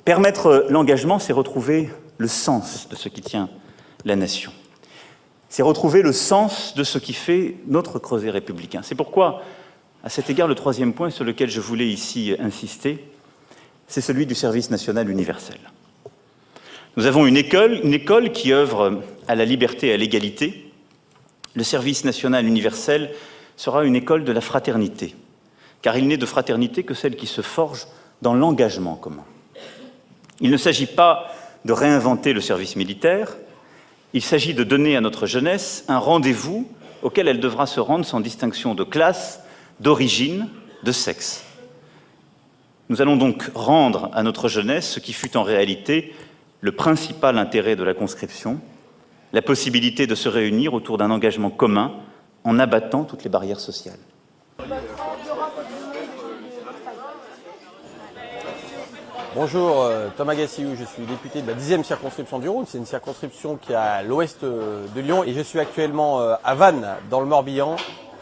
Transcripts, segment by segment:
Permettre l'engagement, c'est retrouver le sens de ce qui tient la nation. C'est retrouver le sens de ce qui fait notre creuset républicain. C'est pourquoi, à cet égard, le troisième point sur lequel je voulais ici insister, c'est celui du service national universel. Nous avons une école qui œuvre à la liberté et à l'égalité. Le service national universel sera une école de la fraternité, car il n'est de fraternité que celle qui se forge dans l'engagement commun. Il ne s'agit pas de réinventer le service militaire, il s'agit de donner à notre jeunesse un rendez-vous auquel elle devra se rendre sans distinction de classe, d'origine, de sexe. Nous allons donc rendre à notre jeunesse ce qui fut en réalité le principal intérêt de la conscription, la possibilité de se réunir autour d'un engagement commun en abattant toutes les barrières sociales. Bonjour, Thomas Gassiou, je suis député de la 10e circonscription du Rhône. C'est une circonscription qui est à l'ouest de Lyon et je suis actuellement à Vannes, dans le Morbihan,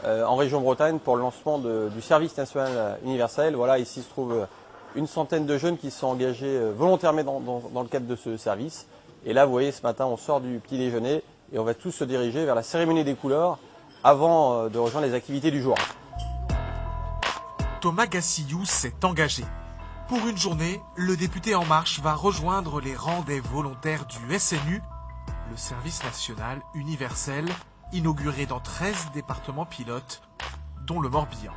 en région Bretagne, pour le lancement du service national universel. Voilà, ici se trouve une centaine de jeunes qui se sont engagés volontairement dans le cadre de ce service. Et là, vous voyez, ce matin, on sort du petit déjeuner et on va tous se diriger vers la cérémonie des couleurs avant de rejoindre les activités du jour. Thomas Gassiou s'est engagé. Pour une journée, le député En Marche va rejoindre les rangs des volontaires du SNU, le service national universel, inauguré dans 13 départements pilotes, dont le Morbihan.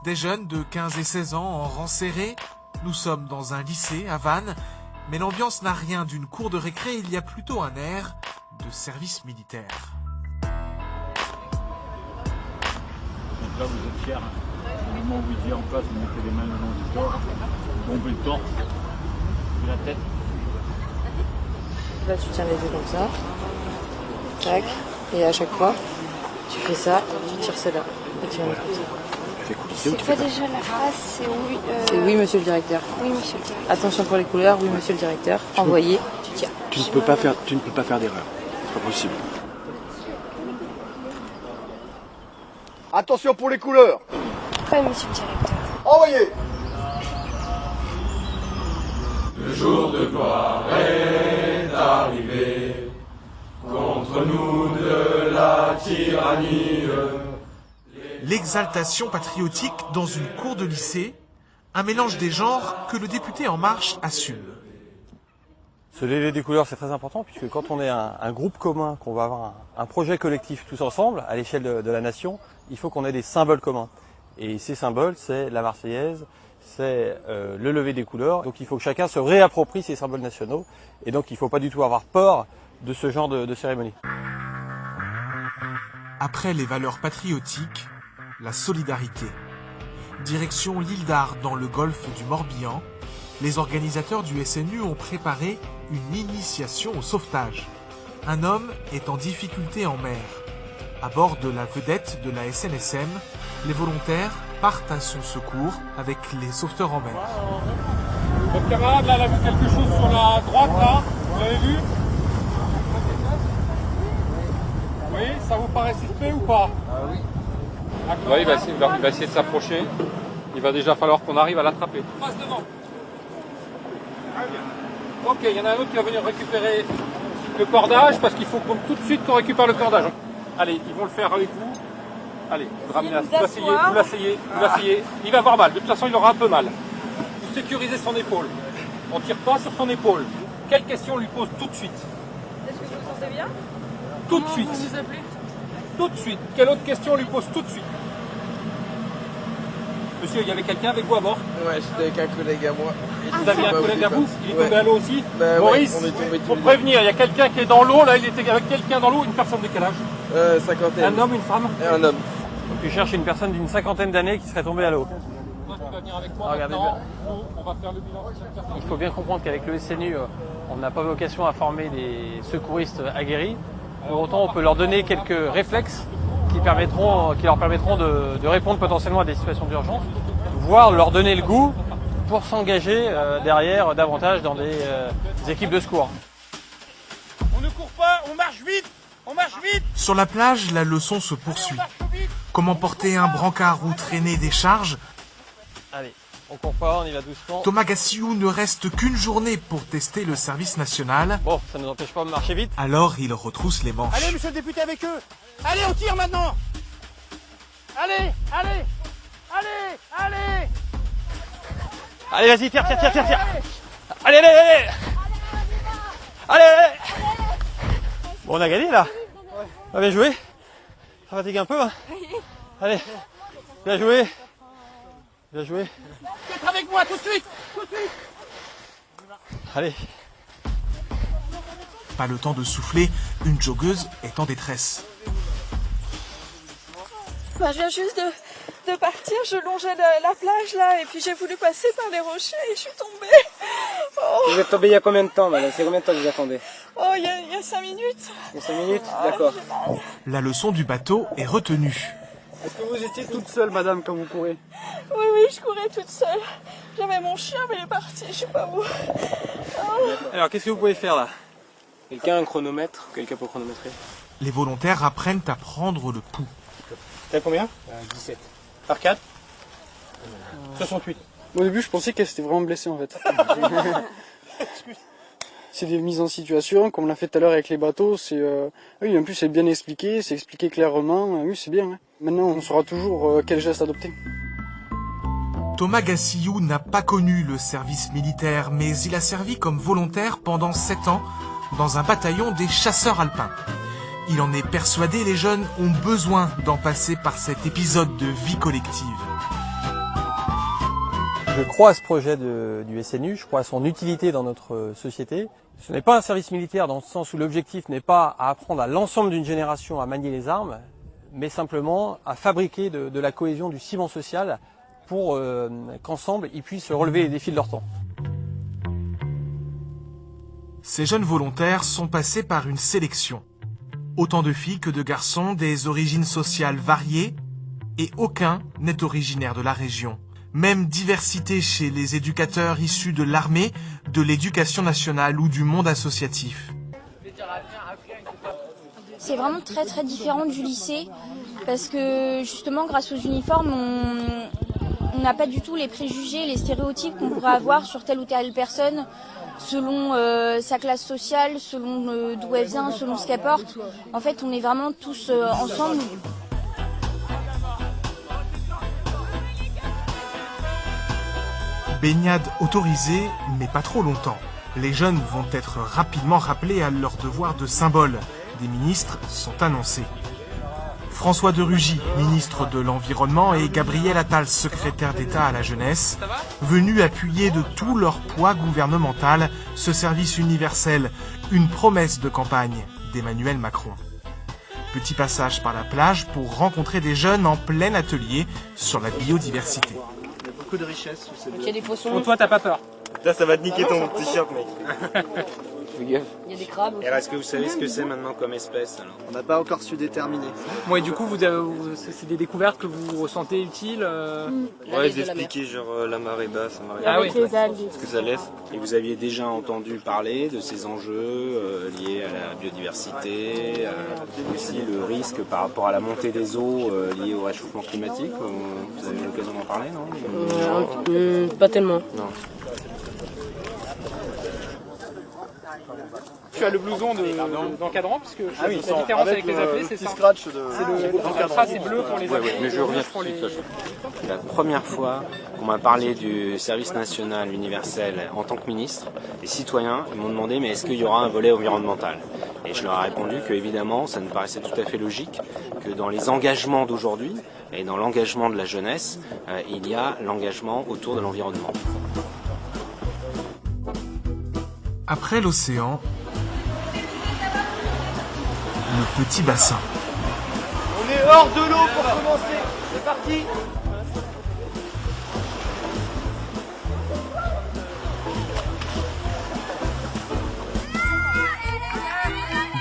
Des jeunes de 15 et 16 ans en rang serré, nous sommes dans un lycée à Vannes, mais l'ambiance n'a rien d'une cour de récré, il y a plutôt un air de service militaire. Donc là vous êtes fiers, au moment où vous étiez en place, vous mettez les mains le long du corps, vous bombez le torse, puis la tête. Là tu tiens les deux comme ça, tac, et à chaque fois tu fais ça, tu tires celle-là, et tu vas mettre comme ça. C'est quoi déjà la phrase? C'est oui, c'est oui monsieur le directeur. Oui monsieur le directeur. Attention pour les couleurs, oui monsieur le directeur. Envoyé, tu tires. Tu ne peux pas faire d'erreur, c'est pas possible. Attention pour les couleurs. Oui monsieur le directeur. Envoyez. Le jour de gloire est arrivé, contre nous de la tyrannie. L'exaltation patriotique dans une cour de lycée, un mélange des genres que le député En Marche assume. Ce défilé des couleurs, c'est très important puisque quand on est un groupe commun, qu'on va avoir un projet collectif tous ensemble à l'échelle de la nation, il faut qu'on ait des symboles communs. Et ces symboles, c'est la Marseillaise, c'est le lever des couleurs. Donc il faut que chacun se réapproprie ces symboles nationaux. Et donc il ne faut pas du tout avoir peur de ce genre de cérémonie. Après les valeurs patriotiques, la solidarité. Direction l'île d'Arles dans le golfe du Morbihan, les organisateurs du SNU ont préparé une initiation au sauvetage. Un homme est en difficulté en mer. À bord de la vedette de la SNSM, les volontaires partent à son secours avec les sauveteurs en mer. Votre camarade là, elle a vu quelque chose sur la droite là, vous l'avez vu? Oui, ça vous paraît suspect ou pas? Oui. Ouais, il va essayer de s'approcher. Il va déjà falloir qu'on arrive à l'attraper. Passe devant. Ok, il y en a un autre qui va venir récupérer le cordage parce qu'il faut tout de suite qu'on récupère le cordage. Allez, ils vont le faire avec vous. Allez, vous ramenez vous l'asseyez. Il va avoir mal, de toute façon il aura un peu mal. Vous sécurisez son épaule. On ne tire pas sur son épaule. Quelle question on lui pose tout de suite? Est-ce que vous vous sentez bien? Tout de suite. Vous vous appelez? Tout de suite. Quelle autre question on lui pose tout de suite? Monsieur, il y avait quelqu'un avec vous à bord? Ouais, j'étais avec un collègue à moi. Vous aviez un collègue à vous? Il est tombé à l'eau aussi? Maurice, pour prévenir, il y a quelqu'un qui est dans l'eau, là, il était avec quelqu'un dans l'eau, une personne de quel âge? 50. Un homme, une femme? Un homme. Donc tu cherches une personne d'une 50aine d'années qui serait tombée à l'eau. Toi, tu vas venir avec moi Regardez maintenant. Nous, on va faire le bilan de chaque personne. Il faut bien comprendre qu'avec le SNU, on n'a pas vocation à former des secouristes aguerris. Pour autant, on peut leur donner quelques réflexes qui leur permettront de répondre potentiellement à des situations d'urgence, voire leur donner le goût pour s'engager derrière davantage dans des équipes de secours. On ne court pas, on marche vite. On marche vite. Sur la plage, la leçon se poursuit. Comment porter un brancard ou traîner des charges? Allez, On court pas, on y va doucement. Thomas Gassiou ne reste qu'une journée pour tester le service national. Bon, ça ne nous empêche pas de marcher vite. Alors il retrousse les manches. Allez, monsieur le député, avec eux. Allez, on tire maintenant. Allez, allez, allez, allez. Allez, vas-y, tire. Allez, allez. Allez. Bon, on a gagné là. Ouais. Bien joué. Ça fatigue un peu. Hein. Allez, bien joué. Bien joué. Être avec moi tout de suite. Allez. Pas le temps de souffler, une joggeuse est en détresse. Bah, je viens juste de partir, je longeais la plage là et puis j'ai voulu passer par les rochers et je suis tombée. Oh. Vous êtes tombé il y a combien de temps, madame? C'est combien de temps que vous attendez? Oh, il y a 5 minutes. Il y a 5 minutes? D'accord. La leçon du bateau est retenue. Est-ce que vous étiez toute seule, madame, quand vous courez? Oui, je courais toute seule. J'avais mon chien mais il est parti, je sais pas où. Oh. Alors, qu'est-ce que vous pouvez faire là? Quelqu'un a un chronomètre? Quelqu'un peut chronométrer? Les volontaires apprennent à prendre le pouls. T'as combien? 17. Par 4? 68. Au début, je pensais qu'elle s'était vraiment blessée en fait. C'est des mises en situation, comme on l'a fait tout à l'heure avec les bateaux. Oui, en plus, c'est bien expliqué, c'est expliqué clairement. Oui, c'est bien. Hein. Maintenant, on saura toujours quel geste adopter. Thomas Gassiou n'a pas connu le service militaire, mais il a servi comme volontaire pendant 7 ans dans un bataillon des chasseurs alpins. Il en est persuadé, les jeunes ont besoin d'en passer par cet épisode de vie collective. Je crois à ce projet du SNU, je crois à son utilité dans notre société. Ce n'est pas un service militaire dans le sens où l'objectif n'est pas à apprendre à l'ensemble d'une génération à manier les armes, mais simplement à fabriquer de la cohésion, du ciment social pour qu'ensemble ils puissent relever les défis de leur temps. Ces jeunes volontaires sont passés par une sélection. Autant de filles que de garçons, des origines sociales variées, et aucun n'est originaire de la région. Même diversité chez les éducateurs issus de l'armée, de l'éducation nationale ou du monde associatif. C'est vraiment très très différent du lycée parce que justement grâce aux uniformes on n'a pas du tout les préjugés, les stéréotypes qu'on pourrait avoir sur telle ou telle personne selon sa classe sociale, selon d'où elle vient, selon ce qu'elle porte. En fait on est vraiment tous ensemble. Baignade autorisée, mais pas trop longtemps. Les jeunes vont être rapidement rappelés à leur devoir de symbole. Des ministres sont annoncés. François de Rugy, ministre de l'Environnement, et Gabriel Attal, secrétaire d'État à la jeunesse, venus appuyer de tout leur poids gouvernemental ce service universel, une promesse de campagne d'Emmanuel Macron. Petit passage par la plage pour rencontrer des jeunes en plein atelier sur la biodiversité. Il y a beaucoup de richesses sous cette Il y a des poissons. Pour toi, t'as pas peur. Là, ça va te niquer ton t-shirt, mec. Il y a des crabes aussi. Et est-ce que vous savez ce que c'est maintenant comme espèce alors? On n'a pas encore su déterminer. Moi, du coup, c'est des découvertes que vous ressentez utiles Ouais, d'expliquer genre la marée basse, la marée Ah Avec les algues. ce que ça laisse. Et vous aviez déjà entendu parler de ces enjeux liés à la biodiversité, aussi le risque par rapport à la montée des eaux liée au réchauffement climatique. Vous avez eu l'occasion d'en parler, non? Pas tellement. Non. Tu as le blouson d'encadrant, puisque la différence avec les appelés, c'est ça. Scratch de... L'encadrant, c'est bleu pour les appelés. Mais je reviens tout de suite. La première fois qu'on m'a parlé du service national universel en tant que ministre, les citoyens m'ont demandé mais est-ce qu'il y aura un volet environnemental? Et je leur ai répondu que évidemment ça nous paraissait tout à fait logique que dans les engagements d'aujourd'hui et dans l'engagement de la jeunesse, il y a l'engagement autour de l'environnement. Après l'océan, le petit bassin. On est hors de l'eau pour commencer. C'est parti.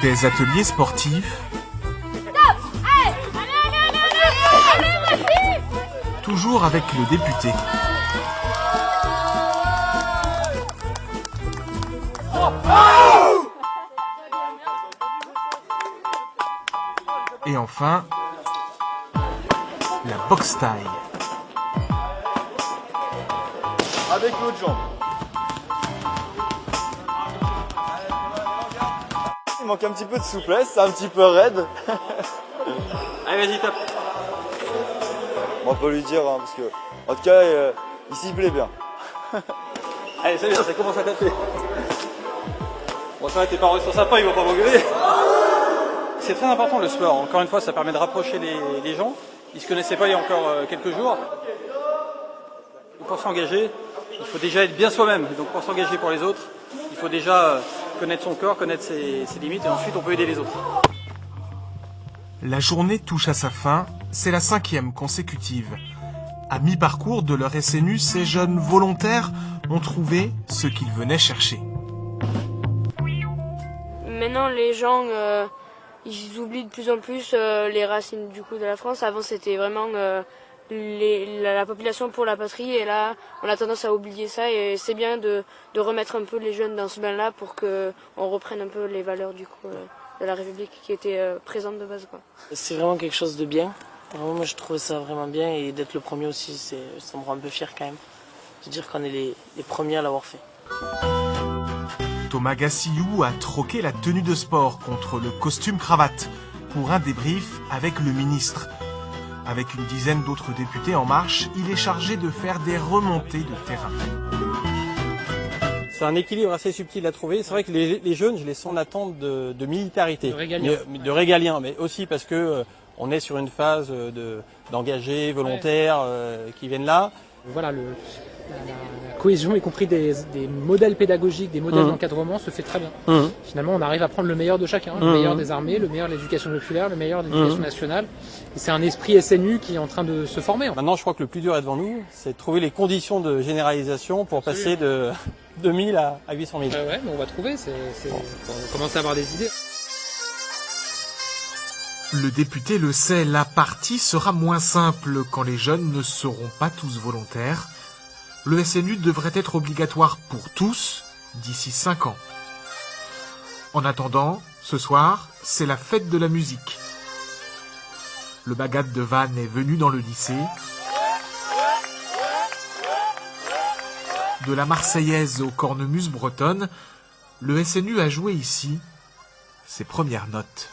Des ateliers sportifs. Toujours avec le député. Et enfin, la boxe taille. avec l'autre jambe. Il manque un petit peu de souplesse, c'est un petit peu raide. Allez, vas-y, top. On peut lui dire, hein, parce que, en tout cas, il s'y plaît bien. Allez, salut, ça commence à taper. Bon, ça va, tes parents sont sympas, ils vont pas m'engueuler. C'est très important le sport. Encore une fois, ça permet de rapprocher les gens. Ils se connaissaient pas il y a encore quelques jours. Pour s'engager, il faut déjà être bien soi-même. Donc pour s'engager pour les autres, il faut déjà connaître son corps, connaître ses limites et ensuite on peut aider les autres. La journée touche à sa fin, c'est la 5e consécutive. À mi-parcours de leur SNU, ces jeunes volontaires ont trouvé ce qu'ils venaient chercher. Maintenant, les gens, ils oublient de plus en plus les racines du coup de la France. Avant, c'était vraiment la population pour la patrie, et là, on a tendance à oublier ça. Et c'est bien de remettre un peu les jeunes dans ce bain-là pour qu'on reprenne un peu les valeurs du coup de la République qui étaient présentes de base, quoi. C'est vraiment quelque chose de bien. Vraiment, moi, je trouve ça vraiment bien, et d'être le premier aussi, ça me rend un peu fier quand même. De dire qu'on est les premiers à l'avoir fait. Thomas Gassillou a troqué la tenue de sport contre le costume cravate pour un débrief avec le ministre. Avec une dizaine d'autres députés En Marche, il est chargé de faire des remontées de terrain. C'est un équilibre assez subtil à trouver. C'est vrai que les jeunes, je les sens en attente de militarité, de régalien, mais aussi parce que on est sur une phase d'engagés, volontaires qui viennent là. Voilà, la cohésion, y compris des modèles pédagogiques, des modèles d'encadrement, se fait très bien. Finalement, on arrive à prendre le meilleur de chacun, le meilleur des armées, le meilleur de l'éducation populaire, le meilleur de l'éducation nationale. Et c'est un esprit SNU qui est en train de se former. Maintenant, je crois que le plus dur est devant nous, c'est de trouver les conditions de généralisation pour passer de 2000 à 800 000. Ouais, mais on va trouver, on commence à avoir des idées. Le député le sait, la partie sera moins simple quand les jeunes ne seront pas tous volontaires. Le SNU devrait être obligatoire pour tous d'ici 5 ans. En attendant, ce soir, c'est la fête de la musique. Le Bagat de Vannes est venu dans le lycée. De la Marseillaise aux cornemuses bretonnes, le SNU a joué ici ses premières notes.